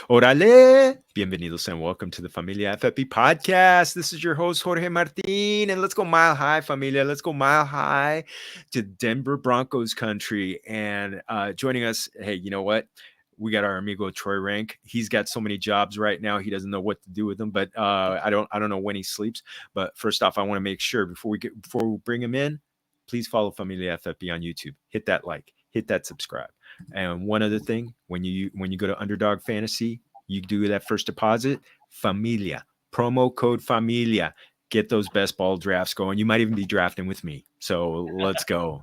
Órale! Bienvenidos and welcome to the Familia FFB Podcast. This is your host, Jorge Martin, and let's go mile high, familia. Let's go mile high to Denver Broncos country. And joining us, hey, you know what? We got our amigo Troy Renck. He's got so many jobs right now. He doesn't know what to do with them, but I don't know when he sleeps. But first off, I want to make sure before we bring him in, please follow Familia FFB on YouTube. Hit that like, hit that subscribe. And one other thing, when you go to Underdog Fantasy, you do that first deposit, Familia, promo code Familia. Get those best ball drafts going. You might even be drafting with me. So let's go.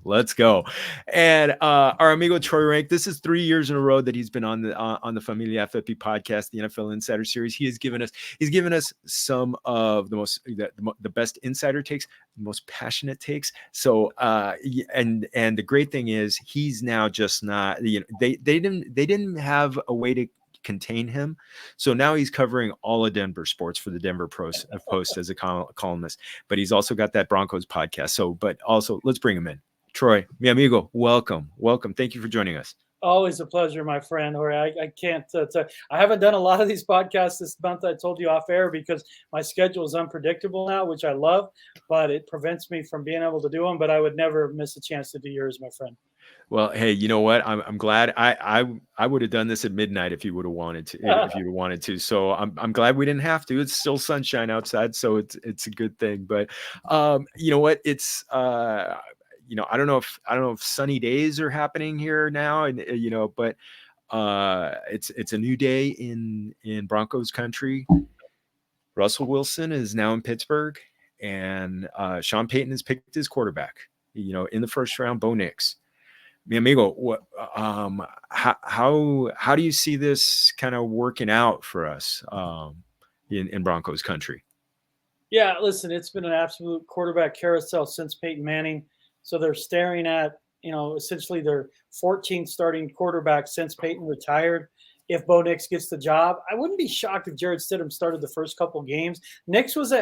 And our amigo Troy Renck, this is 3 years in a row that he's been on the Familia FFB podcast, the NFL Insider series. He's given us some of the best insider takes, the most passionate takes. So and the great thing is he's now just not, they didn't have a way to contain him, so now he's covering all of Denver sports for the Denver Post as a columnist, but he's also got that Broncos podcast. So but also let's bring him in. Troy, mi amigo, welcome, thank you for joining us. Always a pleasure, my friend. Or I can't I haven't done a lot of these podcasts this month. I told you off air because my schedule is unpredictable now, which I love, but it prevents me from being able to do them. But I would never miss a chance to do yours, my friend. Well, hey, you know what? I'm glad. I would have done this at midnight if you would have wanted to. If you wanted to. So I'm glad we didn't have to. It's still sunshine outside, so it's a good thing. But you know what? It's I don't know if sunny days are happening here now, and but it's a new day in Broncos country. Russell Wilson is now in Pittsburgh, and Sean Payton has picked his quarterback. In the first round, Bo Nix. Mi amigo, what, how do you see this kind of working out for us in Broncos country? Yeah, listen, it's been an absolute quarterback carousel since Peyton Manning. So they're staring at, essentially their 14th starting quarterback since Peyton retired. If Bo Nix gets the job, I wouldn't be shocked if Jarrett Stidham started the first couple games. Nix was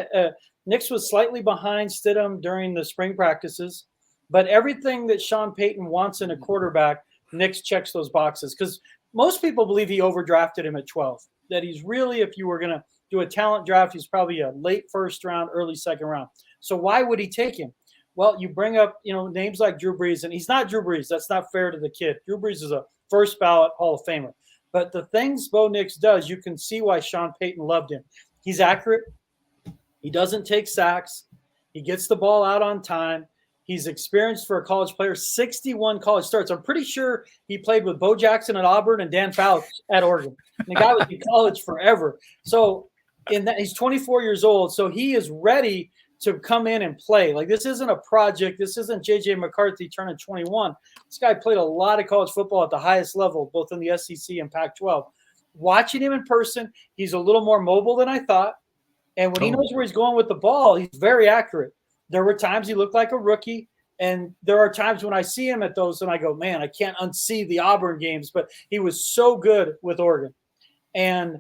slightly behind Stidham during the spring practices. But everything that Sean Payton wants in a quarterback, Nix checks those boxes, because most people believe he overdrafted him at 12. That he's really, if you were going to do a talent draft, he's probably a late first round, early second round. So why would he take him? Well, you bring up, names like Drew Brees, and he's not Drew Brees. That's not fair to the kid. Drew Brees is a first ballot Hall of Famer. But the things Bo Nix does, you can see why Sean Payton loved him. He's accurate. He doesn't take sacks. He gets the ball out on time. He's experienced for a college player, 61 college starts. I'm pretty sure he played with Bo Jackson at Auburn and Dan Fouts at Oregon. And the guy was in college forever. So he's 24 years old, so he is ready to come in and play. Like, this isn't a project. This isn't J.J. McCarthy turning 21. This guy played a lot of college football at the highest level, both in the SEC and Pac-12. Watching him in person, he's a little more mobile than I thought. And when he knows where he's going with the ball, he's very accurate. There were times he looked like a rookie, and there are times when I see him at those and I go, man, I can't unsee the Auburn games, but he was so good with Oregon. And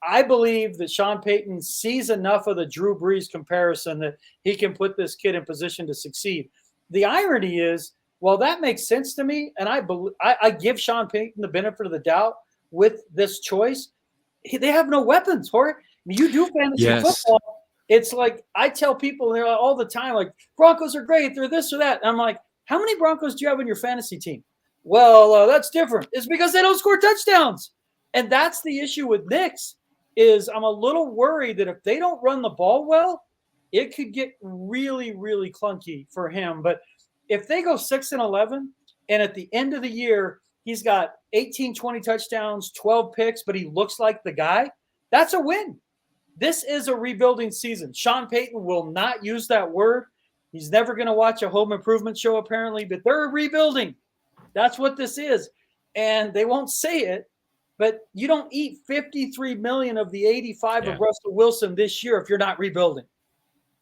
I believe that Sean Payton sees enough of the Drew Brees comparison that he can put this kid in position to succeed. The irony is, well, that makes sense to me, and I give Sean Payton the benefit of the doubt with this choice. They have no weapons, Jorge. I mean, you do fantasy football. It's like I tell people all the time, like, Broncos are great. They're this or that. And I'm like, how many Broncos do you have on your fantasy team? Well, that's different. It's because they don't score touchdowns. And that's the issue with Nix is I'm a little worried that if they don't run the ball well, it could get really, really clunky for him. But if they go 6-11 and at the end of the year, he's got 18, 20 touchdowns, 12 picks, but he looks like the guy, that's a win. This is a rebuilding season. Sean Payton will not use that word. He's never going to watch a home improvement show, apparently, but they're rebuilding. That's what this is. And they won't say it, but you don't eat $53 million of the 85 of Russell Wilson this year if you're not rebuilding.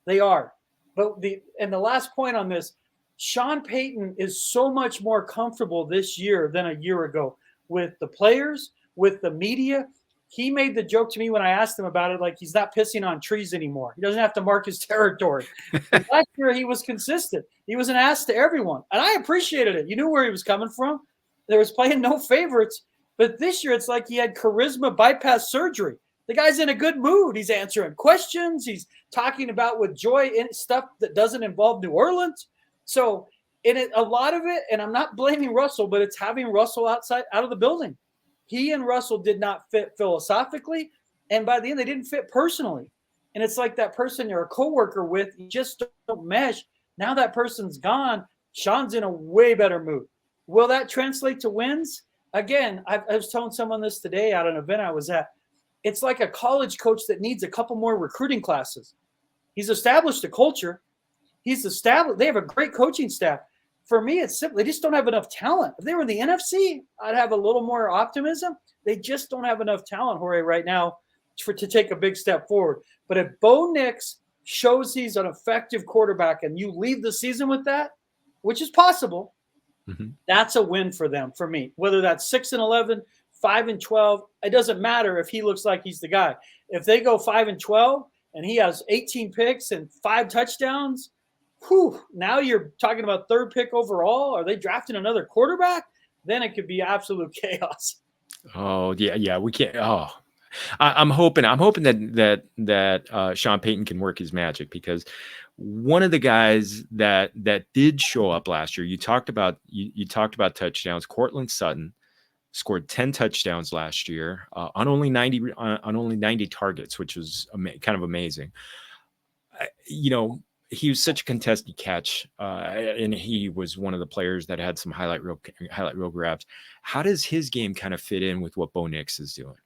They are. But the last point on this, Sean Payton is so much more comfortable this year than a year ago with the players, with the media. He made the joke to me when I asked him about it, like he's not pissing on trees anymore. He doesn't have to mark his territory. Last year, he was consistent. He was an ass to everyone, and I appreciated it. You knew where he was coming from. There was playing no favorites, But this year, it's like he had charisma bypass surgery. The guy's in a good mood. He's answering questions. He's talking about with joy in stuff that doesn't involve New Orleans. So a lot of it, and I'm not blaming Russell, but it's having Russell out of the building. He and Russell did not fit philosophically, and by the end, they didn't fit personally. And it's like that person you're a coworker with, you just don't mesh. Now that person's gone. Sean's in a way better mood. Will that translate to wins? Again, I was telling someone this today at an event I was at. It's like a college coach that needs a couple more recruiting classes. He's established a culture. They have a great coaching staff. For me, it's simple. They just don't have enough talent. If they were in the NFC, I'd have a little more optimism. They just don't have enough talent, Jorge, right now to take a big step forward. But if Bo Nix shows he's an effective quarterback and you leave the season with that, which is possible, that's a win for them, for me. Whether that's 6-11, 5-12, it doesn't matter if he looks like he's the guy. If they go 5-12 and he has 18 picks and 5 touchdowns, now you're talking about 3rd pick overall. Are they drafting another quarterback? Then it could be absolute chaos. Oh yeah, we can't. Oh, I'm hoping that Sean Payton can work his magic, because one of the guys that did show up last year, you talked about touchdowns. Courtland Sutton scored 10 touchdowns last year on only 90 targets, which was kind of amazing. He was such a contested catch, and he was one of the players that had some highlight reel grabs. How does his game kind of fit in with what Bo Nix is doing?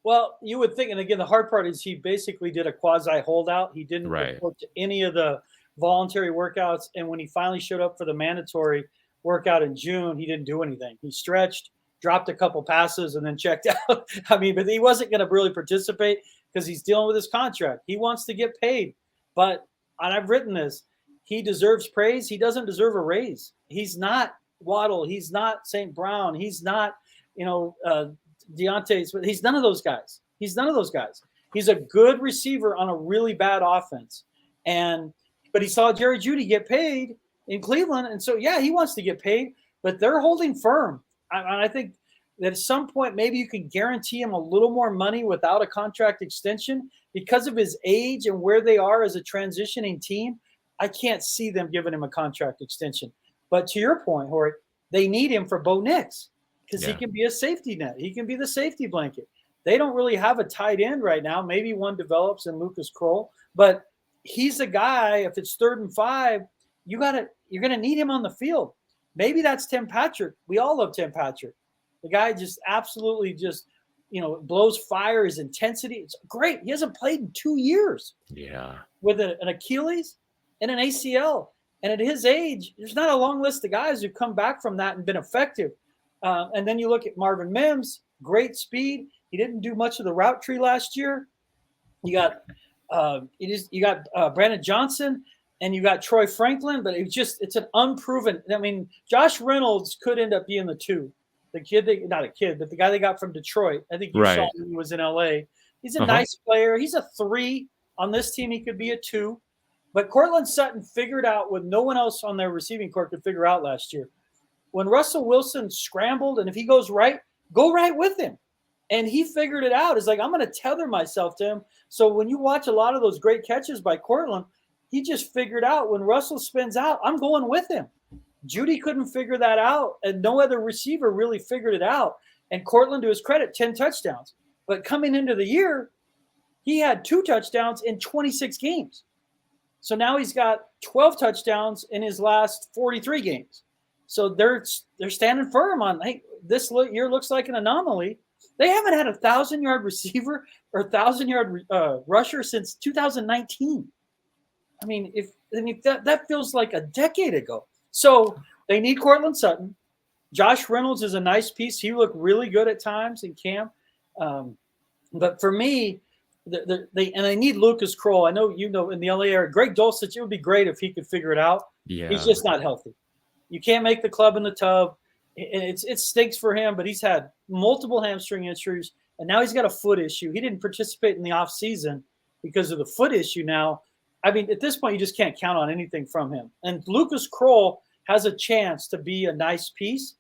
Well, you would think, and again, the hard part is he basically did a quasi holdout. He didn't report to any of the voluntary workouts, and when he finally showed up for the mandatory workout in June, he didn't do anything. He stretched, dropped a couple passes, and then checked out. But he wasn't going to really participate because he's dealing with his contract. He wants to get paid, but and I've written this, he deserves praise. He doesn't deserve a raise. He's not Waddle. He's not St. Brown. He's not, Deontay. He's none of those guys. He's a good receiver on a really bad offense. But he saw Jerry Jeudy get paid in Cleveland. And so, yeah, he wants to get paid, but they're holding firm. And I think that at some point, maybe you can guarantee him a little more money without a contract extension because of his age and where they are as a transitioning team. I can't see them giving him a contract extension. But to your point, Jorge, they need him for Bo Nix because he can be a safety net. He can be the safety blanket. They don't really have a tight end right now. Maybe one develops in Lucas Kroll, but he's a guy. If it's 3rd and 5, you're going to need him on the field. Maybe that's Tim Patrick. We all love Tim Patrick. The guy just absolutely blows fire, his intensity. It's great. He hasn't played in 2 years. Yeah. With an Achilles and an ACL. And at his age, there's not a long list of guys who've come back from that and been effective. And then you look at Marvin Mims, great speed. He didn't do much of the route tree last year. You got Brandon Johnson and you got Troy Franklin, but it's an unproven. I mean, Josh Reynolds could end up being the 2. The kid, not a kid, but the guy they got from Detroit. I think you saw him when he was in LA. He's a nice player. He's a 3 on this team. He could be a 2. But Courtland Sutton figured out what no one else on their receiving corps could figure out last year. When Russell Wilson scrambled, and if he goes right, go right with him. And he figured it out. It's like, I'm going to tether myself to him. So when you watch a lot of those great catches by Courtland, he just figured out when Russell spins out, I'm going with him. Jeudy couldn't figure that out, and no other receiver really figured it out. And Courtland, to his credit, 10 touchdowns. But coming into the year, he had 2 touchdowns in 26 games. So now he's got 12 touchdowns in his last 43 games. So they're standing firm on, hey, this year looks like an anomaly. They haven't had a 1,000-yard receiver or 1,000-yard rusher since 2019. I mean, that feels like a decade ago. So they need Courtland Sutton. Josh Reynolds is a nice piece. He looked really good at times in camp. But for me, they need Lucas Kroll. I know in the LA area, Greg Dulcich, it would be great if he could figure it out. Yeah. He's just not healthy. You can't make the club in the tub. It stinks for him, but he's had multiple hamstring injuries, and now he's got a foot issue. He didn't participate in the offseason because of the foot issue now. I mean, at this point, you just can't count on anything from him. And Lucas Kroll has a chance to be a nice piece.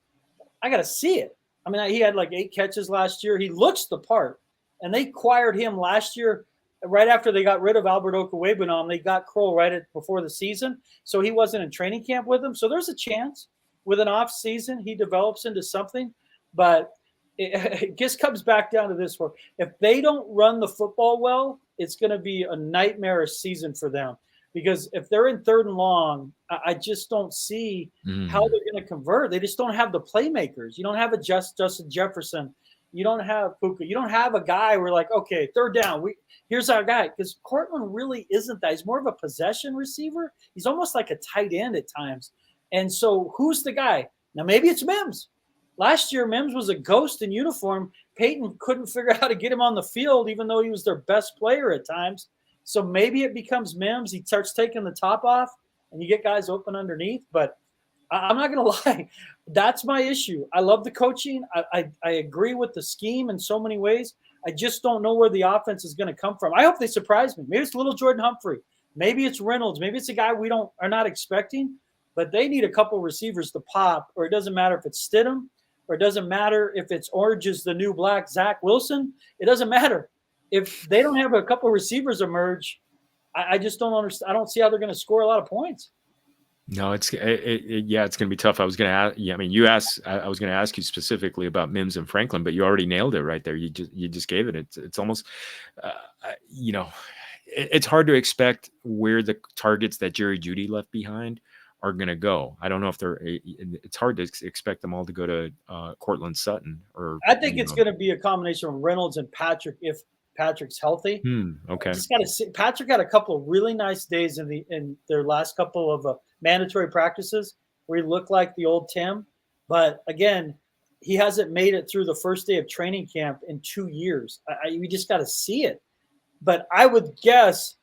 I got to see it. I mean, he had like 8 catches last year. He looks the part. And they acquired him last year right after they got rid of Albert Okwuegbunam. They got Kroll before the season. So he wasn't in training camp with them. So there's a chance with an off season he develops into something. But it just comes back down to this one. If they don't run the football well, it's going to be a nightmarish season for them. Because if they're in 3rd and long, I just don't see how they're going to convert. They just don't have the playmakers. You don't have a Justin Jefferson. You don't have Puka. You don't have a guy where like, okay, 3rd down. Here's our guy. Because Courtland really isn't that. He's more of a possession receiver. He's almost like a tight end at times. And so who's the guy? Now maybe it's Mims. Last year, Mims was a ghost in uniform. Payton couldn't figure out how to get him on the field, even though he was their best player at times. So maybe it becomes Mims. He starts taking the top off, and you get guys open underneath. But I'm not going to lie. That's my issue. I love the coaching. I agree with the scheme in so many ways. I just don't know where the offense is going to come from. I hope they surprise me. Maybe it's little Jordan Humphrey. Maybe it's Reynolds. Maybe it's a guy we are not expecting. But they need a couple receivers to pop, or it doesn't matter if it's Stidham, or it doesn't matter if it's Orange is the new black Zach Wilson. It doesn't matter. If they don't have a couple receivers emerge, I just don't understand. I don't see how they're going to score a lot of points. No, it's going to be tough. I was going to ask. Yeah, I mean, you asked. I was going to ask you specifically about Mims and Franklin, but you already nailed it right there. You just gave it. It's almost, it's hard to expect where the targets that Jerry Jeudy left behind are going to go. I don't know if it's hard to expect them all to go to Courtland Sutton or. I think it's going to be a combination of Reynolds and Patrick if Patrick's healthy. Okay. Just got to see. Patrick had a couple of really nice days in their last couple of mandatory practices where he looked like the old Tim, but again, he hasn't made it through the first day of training camp in 2 years. We just got to see it. But I would guess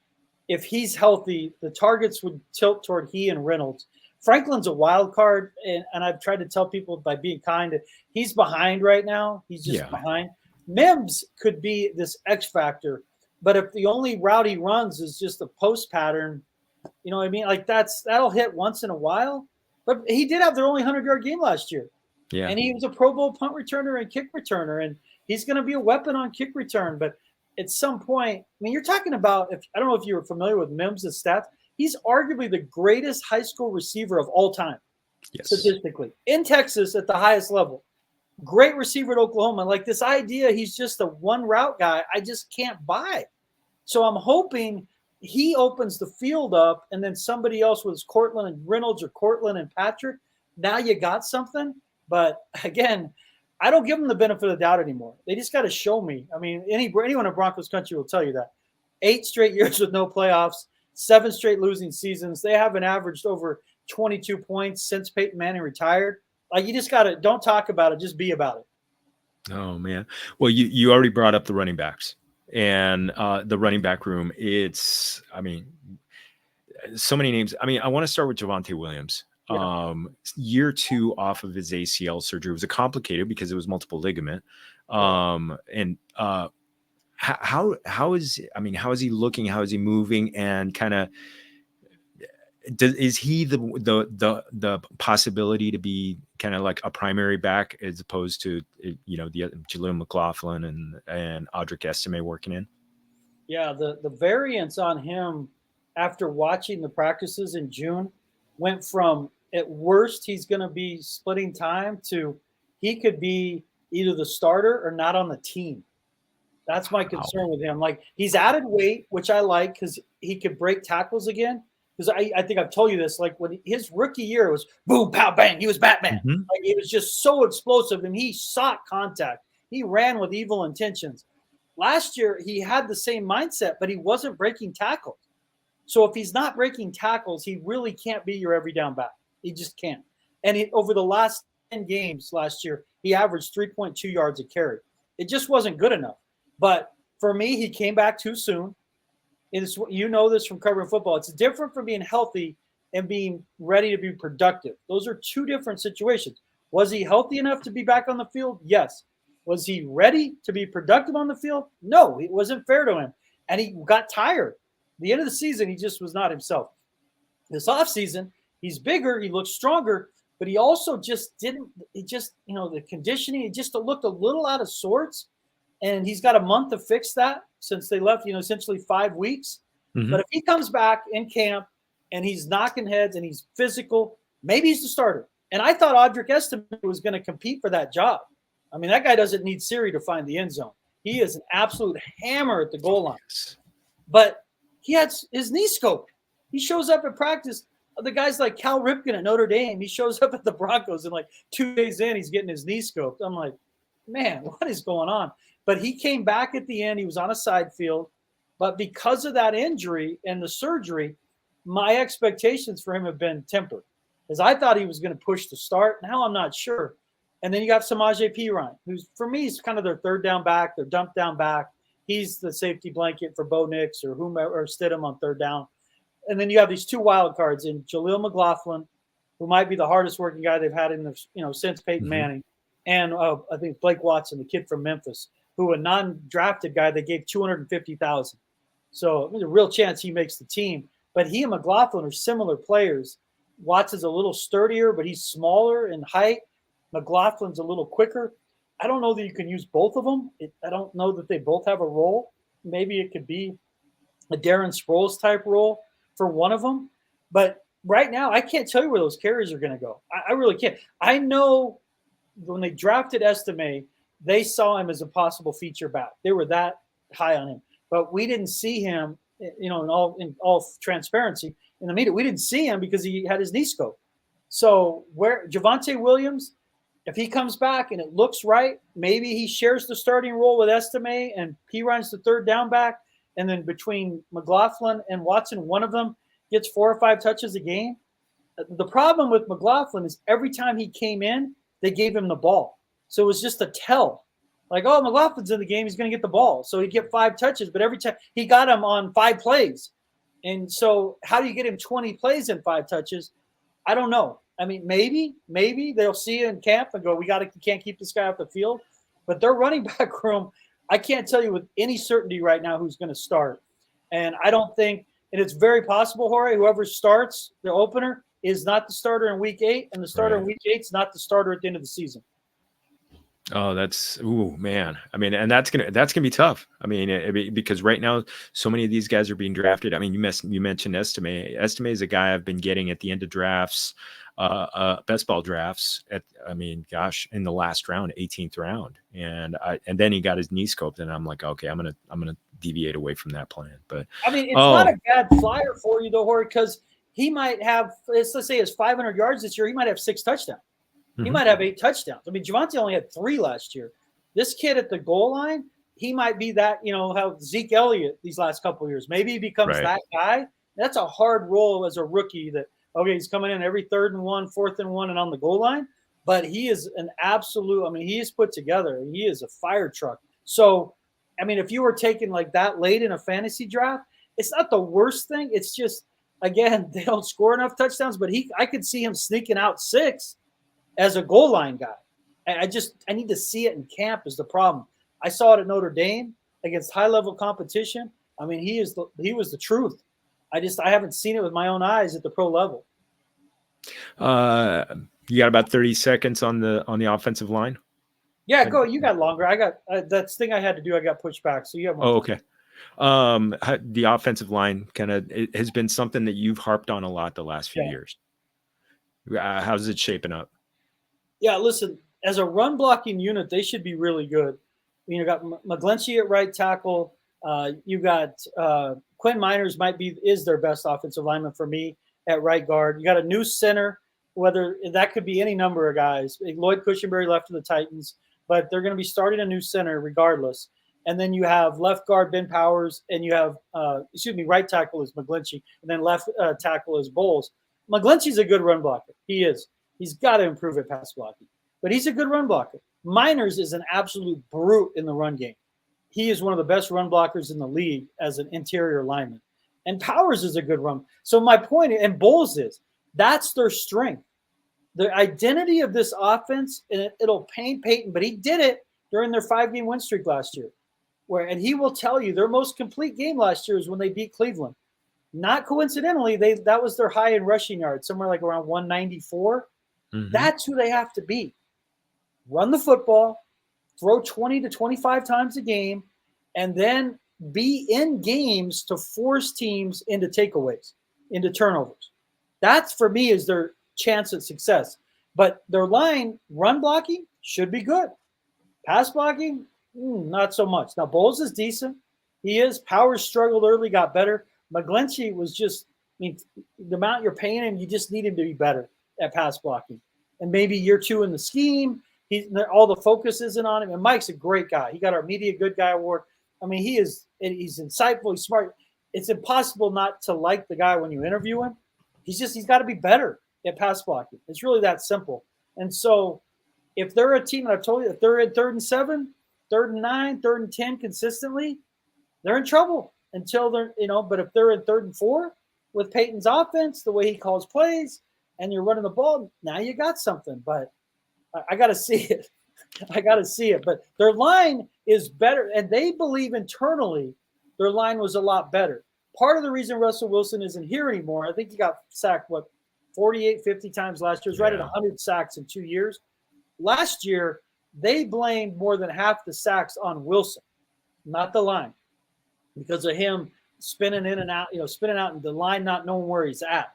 if he's healthy, the targets would tilt toward he and Reynolds. Franklin's a wild card, and I've tried to tell people by being kind, he's behind right now. He's just behind. Mims could be this X factor, but if the only route he runs is just a post pattern, you know what I mean? Like that'll hit once in a while. But he did have their only 100-yard game last year. Yeah. And he was a Pro Bowl punt returner and kick returner, and he's going to be a weapon on kick return. But at some point, I mean, you're talking about, I don't know if you're familiar with Mims' stats, he's arguably the greatest high school receiver of all time, statistically, in Texas at the highest level. Great receiver at Oklahoma. Like this idea, he's just a one route guy, I just can't buy. So I'm hoping he opens the field up, and then somebody else with Courtland and Reynolds or Courtland and Patrick. Now you got something. But again, I don't give them the benefit of the doubt anymore. They just got to show me. I mean, anyone in Broncos country will tell you that. 8 straight years with no playoffs, 7 straight losing seasons. They haven't averaged over 22 points since Peyton Manning retired. Like, you just got to, don't talk about it, just be about it. Oh, man. Well, you already brought up the running backs and the running back room. So many names. I mean, I want to start with Javonte Williams. Year 2 off of his ACL surgery. It was complicated because it was multiple ligament. How is he looking? How is he moving? And kind of, is he the possibility to be kind of like a primary back as opposed to, the Jaleel McLaughlin and Audric Estime working in? Yeah, the variance on him after watching the practices in June went from, at worst, he's going to be splitting time to he could be either the starter or not on the team. That's my concern with him. Like, he's added weight, which I like because he could break tackles again. Because I think I've told you this, like when his rookie year was boom, pow, bang, he was Batman. Mm-hmm. Like, he was just so explosive, and he sought contact. He ran with evil intentions. Last year, he had the same mindset, but he wasn't breaking tackles. So if he's not breaking tackles, he really can't be your every down back. He just can't. And over the last 10 games last year, he averaged 3.2 yards a carry. It just wasn't good enough. But for me, he came back too soon. You know this from covering football. It's different from being healthy and being ready to be productive. Those are two different situations. Was he healthy enough to be back on the field? Yes. Was he ready to be productive on the field? No, it wasn't fair to him. And he got tired. The end of the season, he just was not himself. This offseason, he's bigger, he looks stronger, but he also just didn't. He just, the conditioning, it just looked a little out of sorts. And he's got a month to fix that since they left, essentially 5 weeks. Mm-hmm. But if he comes back in camp and he's knocking heads and he's physical, maybe he's the starter. And I thought Audric Estime was going to compete for that job. I mean, that guy doesn't need Siri to find the end zone. He is an absolute hammer at the goal line. But he had his knee scoped. He shows up at practice. The guys like Cal Ripken at Notre Dame, he shows up at the Broncos, and like 2 days in, he's getting his knee scoped. I'm like, man, what is going on? But he came back at the end. He was on a side field. But because of that injury and the surgery, my expectations for him have been tempered. Because I thought he was going to push to start. Now I'm not sure. And then you got Samaje Perine, who's, for me, is kind of their third down back, their dump down back. He's the safety blanket for Bo Nix or whomever, or Stidham on third down. And then you have these two wild cards in Jaleel McLaughlin, who might be the hardest working guy they've had in the, since Peyton Manning. And I think Blake Watson, the kid from Memphis, who a non-drafted guy, they gave $250,000. So there's a real chance he makes the team. But he and McLaughlin are similar players. Watson's a little sturdier, but he's smaller in height. McLaughlin's a little quicker. I don't know that you can use both of them. I don't know that they both have a role. Maybe it could be a Darren Sproles type role for one of them. But right now, I can't tell you where those carries are going to go. I really can't. I know when they drafted Estime, they saw him as a possible feature back. They were that high on him. But we didn't see him, in all transparency, in the media. We didn't see him because he had his knee scope. So where Javonte Williams, if he comes back and it looks right, maybe he shares the starting role with Estime and Perine's the third down back. And then between McLaughlin and Watson, one of them gets 4 or 5 touches a game. The problem with McLaughlin is every time he came in, they gave him the ball. So it was just a tell. Like, oh, McLaughlin's in the game, he's going to get the ball. So he'd get 5 touches, but every time he got him on 5 plays. And so how do you get him 20 plays in 5 touches? I don't know. I mean, maybe they'll see it in camp and go, can't keep this guy off the field. But their running back room, I can't tell you with any certainty right now who's going to start. And I don't think, and it's very possible, Jorge, whoever starts the opener is not the starter in week 8, and the starter in week 8 is not the starter at the end of the season. Oh, man. I mean, and that's gonna be tough. I mean, because right now, so many of these guys are being drafted. I mean, you mentioned Estime. Estime is a guy I've been getting at the end of drafts, best ball drafts. In the last round, 18th round, and then he got his knee scoped, and I'm like, okay, I'm gonna deviate away from that plan. But I mean, it's not a bad flyer for you though, Jorge, because he might have, let's say, his 500 yards this year. He might have 6 touchdowns. He might have 8 touchdowns. I mean, Javonte only had 3 last year. This kid at the goal line, he might be that, how Zeke Elliott these last couple of years. Maybe he becomes that guy. That's a hard role as a rookie that, okay, he's coming in every 3rd and 1, 4th and 1, and on the goal line. But he is an absolute, he is put together. He is a fire truck. So, if you were taking like that late in a fantasy draft, it's not the worst thing. It's just, again, they don't score enough touchdowns, but I could see him sneaking out 6 as a goal line guy. I need to see it in camp is the problem. I saw it at Notre Dame against high-level competition. He was the truth. I haven't seen it with my own eyes at the pro level. You got about 30 seconds on the offensive line? Yeah, go. You got longer. I got that thing I had to do. I got pushed back. So you have more. Oh, okay. The offensive line it has been something that you've harped on a lot the last few years. How's it shaping up? Yeah, listen, as a run blocking unit, they should be really good. You got McGlinchey at right tackle. You got Quinn Miners is their best offensive lineman for me at right guard. You got a new center, whether that could be any number of guys. Lloyd Cushenberry left to the Titans, but they're going to be starting a new center regardless. And then you have left guard Ben Powers, and you have right tackle is McGlinchey, and then left tackle is Bowles. McGlinchey's a good run blocker. He is. He's got to improve at pass blocking, but he's a good run blocker. Miners is an absolute brute in the run game. He is one of the best run blockers in the league as an interior lineman. And Powers is a good run. So my point, and Bowles that's their strength. The identity of this offense, and it'll pain Peyton, but he did it during their 5-game win streak last year. And he will tell you their most complete game last year is when they beat Cleveland. Not coincidentally, that was their high in rushing yards, somewhere like around 194. That's who they have to be. Run the football, throw 20 to 25 times a game, and then be in games to force teams into takeaways, into turnovers. That's, for me, is their chance at success. But their line, run blocking, should be good. Pass blocking, not so much. Now, Bowles is decent. He is. Powers struggled early, got better. McGlinchey was just, the amount you're paying him, you just need him to be better at pass blocking. And maybe year 2 in the scheme, all the focus isn't on him. And Mike's a great guy. He got our Media Good Guy Award. He's insightful, he's smart. It's impossible not to like the guy when you interview him. He's got to be better at pass blocking. It's really that simple. And so if they're a team, and I've told you, if they're at 3rd and 7, 3rd and 9, 3rd and 10 consistently, they're in trouble until they're, but if they're in 3rd and 4 with Payton's offense, the way he calls plays, and you're running the ball, now you got something. But I got to see it. But their line is better, and they believe internally their line was a lot better. Part of the reason Russell Wilson isn't here anymore, I think he got sacked, 48, 50 times last year. He's right at 100 sacks in 2 years. Last year, they blamed more than half the sacks on Wilson, not the line, because of him spinning in and out, and the line not knowing where he's at.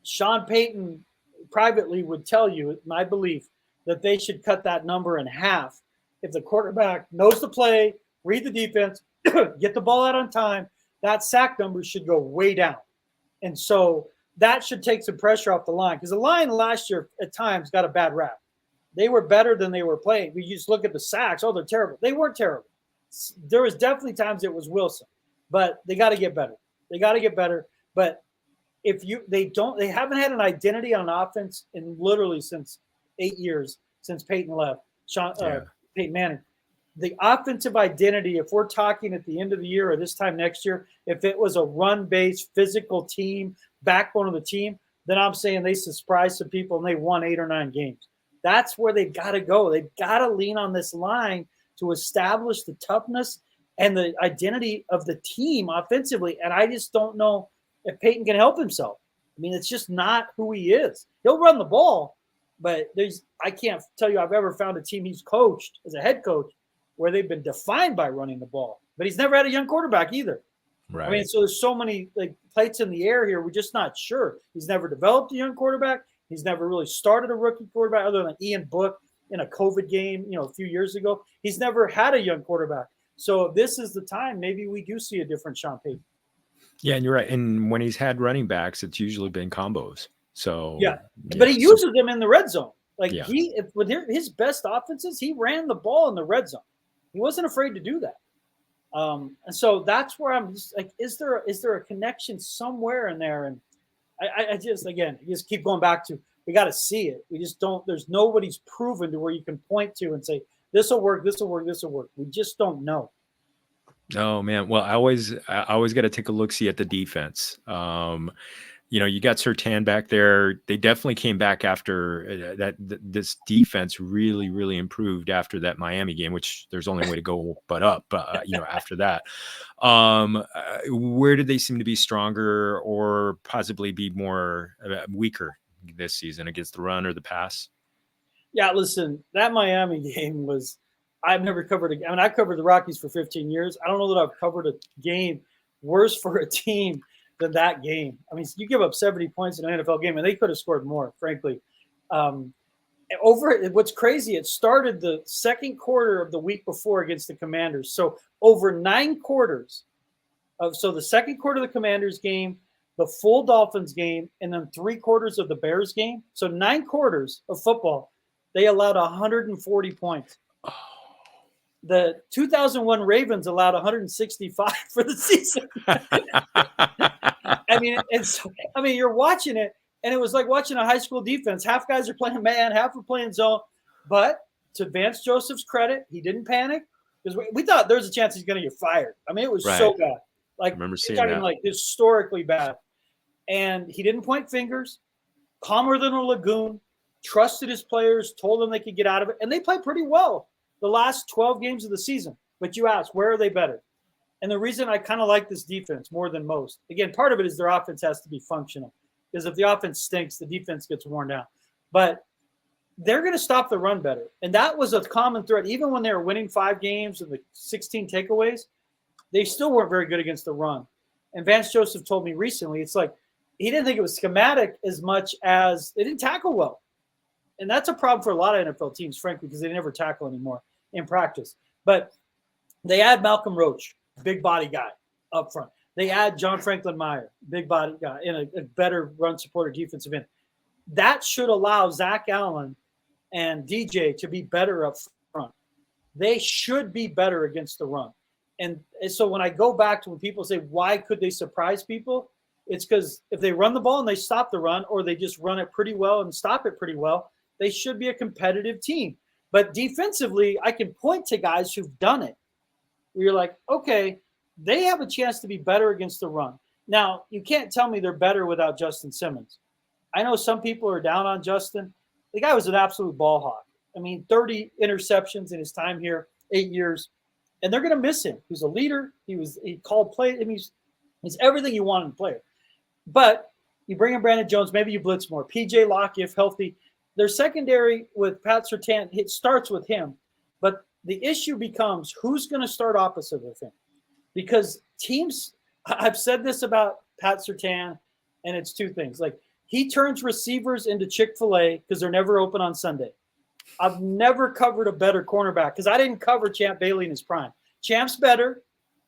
Sean Payton privately would tell you, my belief, that they should cut that number in half. If the quarterback knows the play, read the defense, get the ball out on time, that sack number should go way down. And so that should take some pressure off the line, because the line last year at times got a bad rap. They were better than they were playing. We just look at the sacks. Oh, they're terrible. They weren't terrible. There was definitely times it was Wilson, but they got to get better. But they haven't had an identity on offense in literally since 8 years since Peyton left, Peyton Manning. The offensive identity, if we're talking at the end of the year or this time next year, if it was a run-based, physical team, backbone of the team, then I'm saying they surprised some people and they won 8 or 9 games. That's where they've got to go. They've got to lean on this line to establish the toughness and the identity of the team offensively. And I just don't know if Peyton can help himself. It's just not who he is. He'll run the ball, but I can't tell you I've ever found a team he's coached as a head coach where they've been defined by running the ball. But he's never had a young quarterback either. Right. So there's so many plates in the air here. We're just not sure. He's never developed a young quarterback. He's never really started a rookie quarterback other than Ian Book in a COVID game, a few years ago. He's never had a young quarterback. So if this is the time, maybe we do see a different Sean Payton. Yeah, and you're right. And when he's had running backs, it's usually been combos. So but he uses them in the red zone. With his best offenses, he ran the ball in the red zone. He wasn't afraid to do that. And so that's where I'm just is there a connection somewhere in there? And I just keep going back to, we got to see it. We just don't, there's nobody's proven to where you can point to and say, this will work. We just don't know. Oh man. Well, I always got to take a look, see at the defense. You got Surtain back there. They definitely came back after that. This defense really, really improved after that Miami game, which there's only a way to go but up. But after that, where did they seem to be stronger or possibly be more weaker this season against the run or the pass? Yeah, listen, that Miami game was. I've never covered I covered the Rockies for 15 years. I don't know that I've covered a game worse for a team than that game. You give up 70 points in an NFL game, and they could have scored more, frankly. What's crazy, it started the second quarter of the week before against the Commanders. So over 9 quarters so the second quarter of the Commanders game, the full Dolphins game, and then 3 quarters of the Bears game. So 9 quarters of football, they allowed 140 points. The 2001 Ravens allowed 165 for the season. You're watching it, and it was like watching a high school defense. Half guys are playing man, half are playing zone. But to Vance Joseph's credit, he didn't panic, because we thought there was a chance he's going to get fired. It was so bad. I remember seeing that. Historically bad. And he didn't point fingers, calmer than a lagoon, trusted his players, told them they could get out of it, and they played pretty well the last 12 games of the season. But you ask, where are they better? And the reason I kind of like this defense more than most, again, part of it is their offense has to be functional, because if the offense stinks, the defense gets worn down. But they're going to stop the run better. And that was a common thread. Even when they were winning 5 games and the 16 takeaways, they still weren't very good against the run. And Vance Joseph told me recently, it's like he didn't think it was schematic as much as they didn't tackle well. And that's a problem for a lot of NFL teams, frankly, because they never tackle anymore in practice. But they add Malcolm Roach, big body guy up front. They add John Franklin Meyer, big body guy, and a better run supporter defensive end. That should allow Zach Allen and DJ to be better up front. They should be better against the run. And so when I go back to when people say, why could they surprise people? It's because if they run the ball and they stop the run, or they just run it pretty well and stop it pretty well, they should be a competitive team. But defensively, I can point to guys who've done it. Where you're like, okay, they have a chance to be better against the run. Now, you can't tell me they're better without Justin Simmons. I know some people are down on Justin. The guy was an absolute ball hawk. I mean, 30 interceptions in his time here, 8 years. And they're going to miss him. He's a leader. He called play. I mean, he's everything you want in a player. But you bring in Brandon Jones, maybe you blitz more. PJ Locke, if healthy. Their secondary with Pat Surtain, it starts with him. But the issue becomes who's going to start opposite of him. Because teams, I've said this about Pat Surtain, and it's 2 things. Like, he turns receivers into Chick-fil-A because they're never open on Sunday. I've never covered a better cornerback because I didn't cover Champ Bailey in his prime. Champ's better.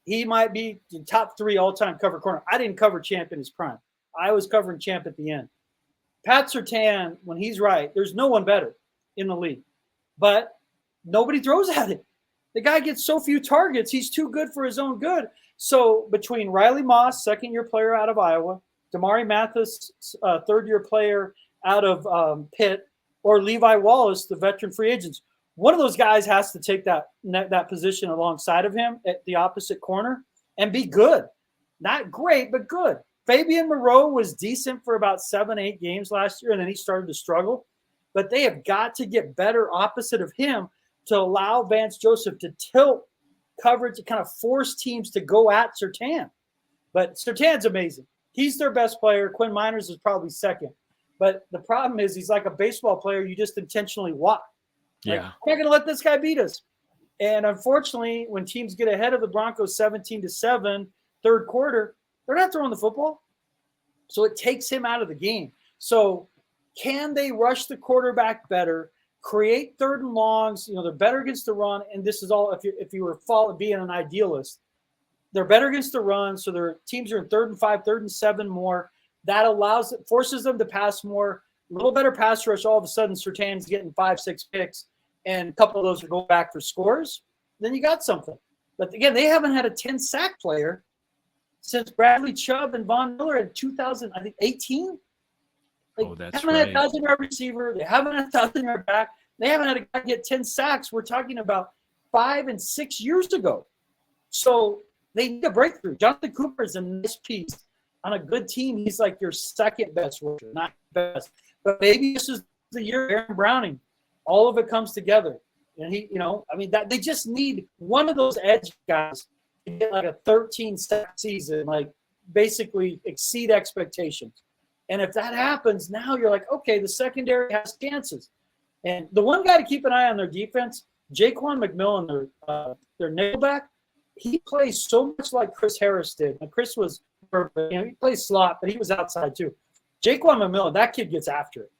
He might be the top 3 all-time cover corner. I didn't cover Champ in his prime. I was covering Champ at the end. Pat Surtain, when he's right, there's no one better in the league. But nobody throws at him. The guy gets so few targets, he's too good for his own good. So between Riley Moss, second-year player out of Iowa, Damari Mathis, third-year player out of Pitt, or Levi Wallace, the veteran free agents, one of those guys has to take that position alongside of him at the opposite corner and be good. Not great, but good. Fabian Moreau was decent for about 7-8 games last year, and then he started to struggle. But they have got to get better opposite of him to allow Vance Joseph to tilt coverage, to kind of force teams to go at Surtain. But Surtain's amazing. He's their best player. Quinn Miners is probably second. But the problem is he's like a baseball player you just intentionally walk. Like, Yeah. we're not going to let this guy beat us. And unfortunately, when teams get ahead of the Broncos 17-7, third quarter, they're not throwing the football. So it takes him out of the game. So can they rush the quarterback better, create 3rd and longs? You know, they're better against the run. And this is all, if you were being an idealist, they're better against the run. So their teams are in 3rd and 5, 3rd and 7 more. That forces them to pass more, a little better pass rush. All of a sudden, Surtain's getting 5-6 picks, and a couple of those are going back for scores. Then you got something. But again, they haven't had a 10-sack player since Bradley Chubb and Von Miller in 2018. Like, Oh, that's they haven't had right. a 1,000-yard receiver. They haven't had a 1,000-yard back. They haven't had a guy get 10 sacks. We're talking about 5 and 6 years ago. So they need a breakthrough. Jonathan Cooper is a nice piece. On a good team, he's like your second best rusher, not best. But maybe this is the year of Aaron Browning. All of it comes together. And that they just need one of those edge guys to get like a 13-sack season, like basically exceed expectations. And if that happens, now you're like, okay, the secondary has chances. And the one guy to keep an eye on their defense, Jaquan McMillan, their nickelback, he plays so much like Chris Harris did. And Chris was perfect. He plays slot, but he was outside too. Jaquan McMillan, that kid gets after it.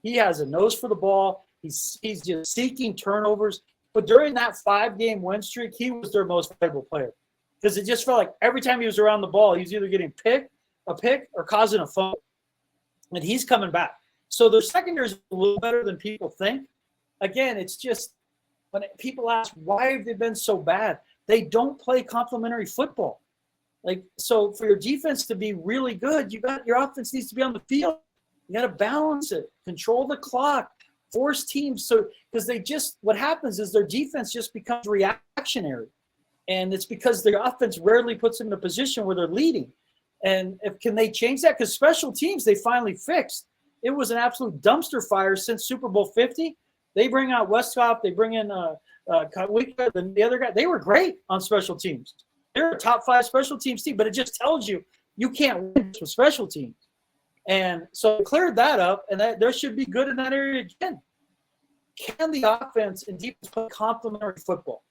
He has a nose for the ball. He's just seeking turnovers. But during that 5-game win streak, he was their most valuable player because it just felt like every time he was around the ball, he was either getting a pick, or causing a fumble. And he's coming back. So their secondary is a little better than people think. Again, it's just when people ask, why have they been so bad? They don't play complementary football. Like, so for your defense to be really good, your offense needs to be on the field. You got to balance it, control the clock, force teams. So, because what happens is their defense just becomes reactionary. And it's because their offense rarely puts them in a position where they're leading. And can they change that? Because special teams, they finally fixed. It was an absolute dumpster fire since Super Bowl 50. They bring out Westcott. They bring in the other guy. They were great on special teams. They're a top 5 special teams team, but it just tells you can't win with special teams. And so cleared that up, and that there should be good in that area again. can the offense and defense play complementary football?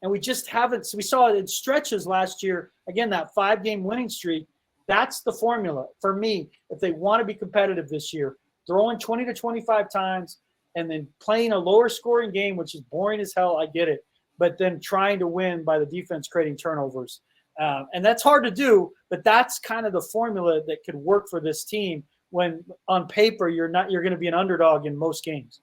And we just haven't. So we saw it in stretches last year. Again, that 5-game winning streak, that's the formula for me. If they want to be competitive this year, throwing 20 to 25 times and then playing a lower scoring game, which is boring as hell, I get it, but then trying to win by the defense creating turnovers. And that's hard to do, but that's kind of the formula that could work for this team when on paper you're going to be an underdog in most games.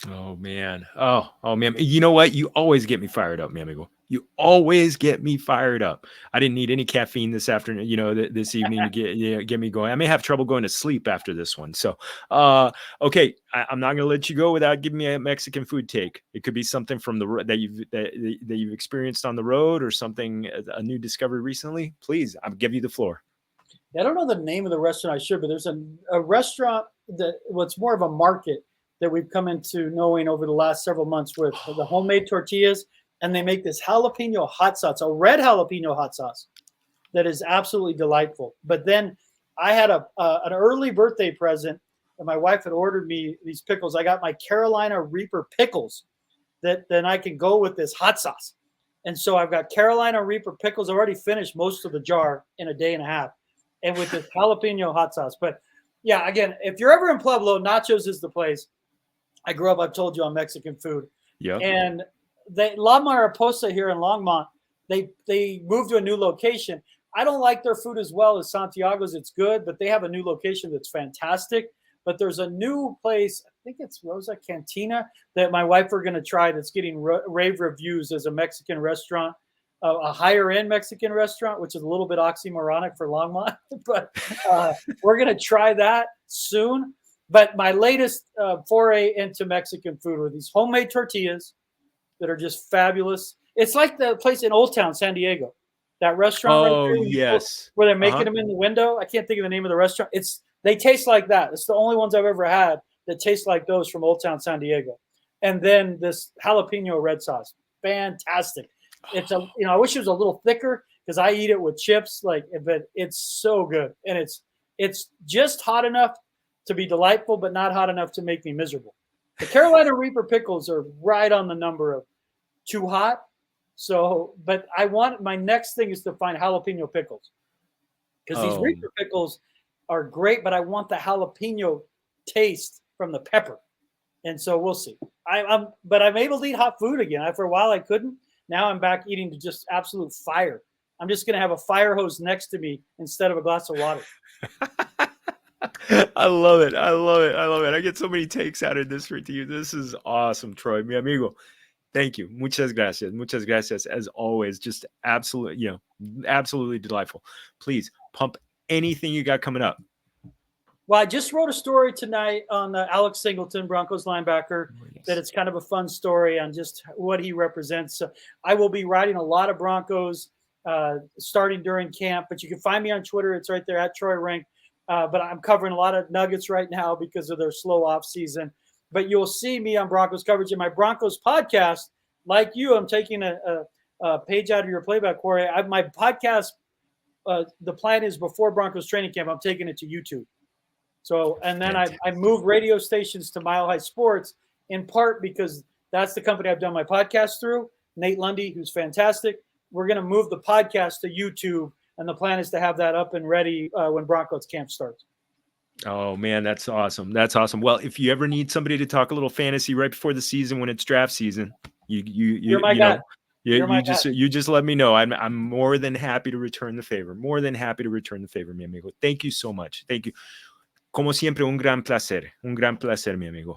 Oh man. Oh man. You know what? You always get me fired up, mi amigo. You always get me fired up. I didn't need any caffeine this afternoon, this evening to get me going. I may have trouble going to sleep after this one. So, okay, I'm not going to let you go without giving me a Mexican food take. It could be something from that you've experienced on the road or something, a new discovery recently. Please, I'll give you the floor. I don't know the name of the restaurant. I should, but there's a restaurant what's more of a market that we've come into knowing over the last several months with the homemade tortillas. And they make this jalapeno hot sauce, a red jalapeno hot sauce that is absolutely delightful. But then I had an early birthday present, and my wife had ordered me these pickles. I got my Carolina Reaper pickles that then I can go with this hot sauce. And so I've got Carolina Reaper pickles. I've already finished most of the jar in a day and a half, and with this jalapeno hot sauce. But yeah, again, if you're ever in Pueblo, nachos is the place. I grew up, I've told you, on Mexican food. Yeah. And La Mariposa here in Longmont, they moved to a new location. I don't like their food as well as Santiago's. It's good, but they have a new location that's fantastic. But there's a new place, I think it's Rosa Cantina, that my wife are going to try that's getting rave reviews as a Mexican restaurant, a higher-end Mexican restaurant, which is a little bit oxymoronic for Longmont. But we're going to try that soon. But my latest foray into Mexican food were these homemade tortillas that are just fabulous. It's like the place in Old Town, San Diego, that restaurant. Oh, right there, yes. where they're making them in the window. I can't think of the name of the restaurant. They taste like that. It's the only ones I've ever had that taste like those from Old Town, San Diego. And then this jalapeno red sauce, fantastic. It's I wish it was a little thicker because I eat it with chips. But it's so good, and it's just hot enough to be delightful, but not hot enough to make me miserable. The Carolina Reaper pickles are right on the number of too hot. So, but my next thing is to find jalapeno pickles, because these Reaper pickles are great, but I want the jalapeno taste from the pepper. And so we'll see. But I'm able to eat hot food again. For a while I couldn't. Now I'm back eating to just absolute fire. I'm just going to have a fire hose next to me instead of a glass of water. I love it. I get so many takes out of this for you. This is awesome, Troy, mi amigo. Thank you. Muchas gracias. As always, just absolutely delightful. Please pump anything you got coming up. Well, I just wrote a story tonight on Alex Singleton, Broncos linebacker, that it's kind of a fun story on just what he represents. So I will be writing a lot of Broncos starting during camp, but you can find me on Twitter. It's right there at Troy Renck. But I'm covering a lot of Nuggets right now because of their slow off season. But you'll see me on Broncos coverage in my Broncos podcast. Like you, I'm taking a page out of your playback, Corey. My podcast, the plan is before Broncos training camp, I'm taking it to YouTube. So, and then I moved radio stations to Mile High Sports, in part because that's the company I've done my podcast through. Nate Lundy, who's fantastic. We're going to move the podcast to YouTube, and the plan is to have that up and ready when Broncos camp starts. Oh man, that's awesome. Well, if you ever need somebody to talk a little fantasy right before the season when it's draft season, you're my guy. You just let me know. I'm more than happy to return the favor. Mi amigo. Thank you so much. Thank you. Como siempre, un gran placer, mi amigo.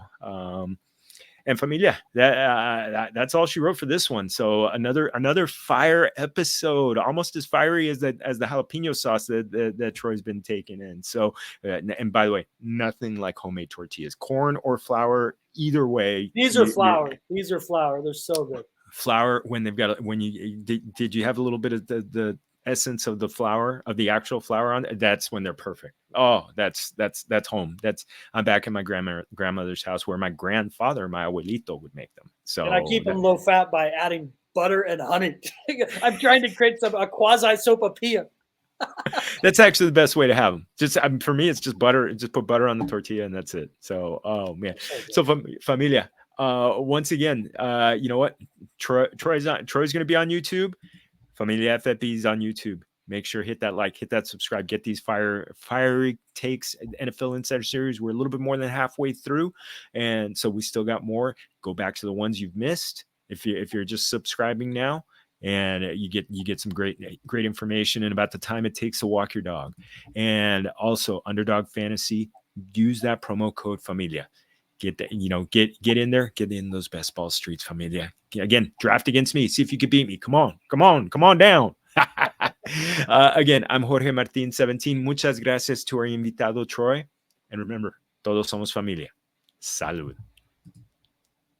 And Familia, that's all she wrote for this one. So another fire episode, almost as fiery as the jalapeno sauce that Troy's been taking in. So, and by the way, nothing like homemade tortillas, corn or flour, either way. These are flour. They're so good. Flour did you have a little bit of the essence of the flour, of the actual flour on it? That's when they're perfect. Oh, that's home. I'm back in my grandmother's house where my grandfather, my abuelito, would make them. So, and I keep them low fat by adding butter and honey. I'm trying to create a quasi sopapilla. That's actually the best way to have them. For me, it's just butter. Just put butter on the tortilla and that's it. So, oh man. So Familia, once again, you know what? Troy's going to be on YouTube. Familia FFB is on YouTube. Make sure hit that like, hit that subscribe, get these fiery takes NFL Insider series. We're a little bit more than halfway through, and so we still got more. Go back to the ones you've missed if you're just subscribing now, and you get some great information and about the time it takes to walk your dog. And also Underdog Fantasy, use that promo code Familia. Get that, get in there, get in those best ball streets, Familia. Again, draft against me. See if you could beat me. Come on down. Again, I'm Jorge Martin 17. Muchas gracias to our invitado, Troy. And remember, todos somos familia. Salud.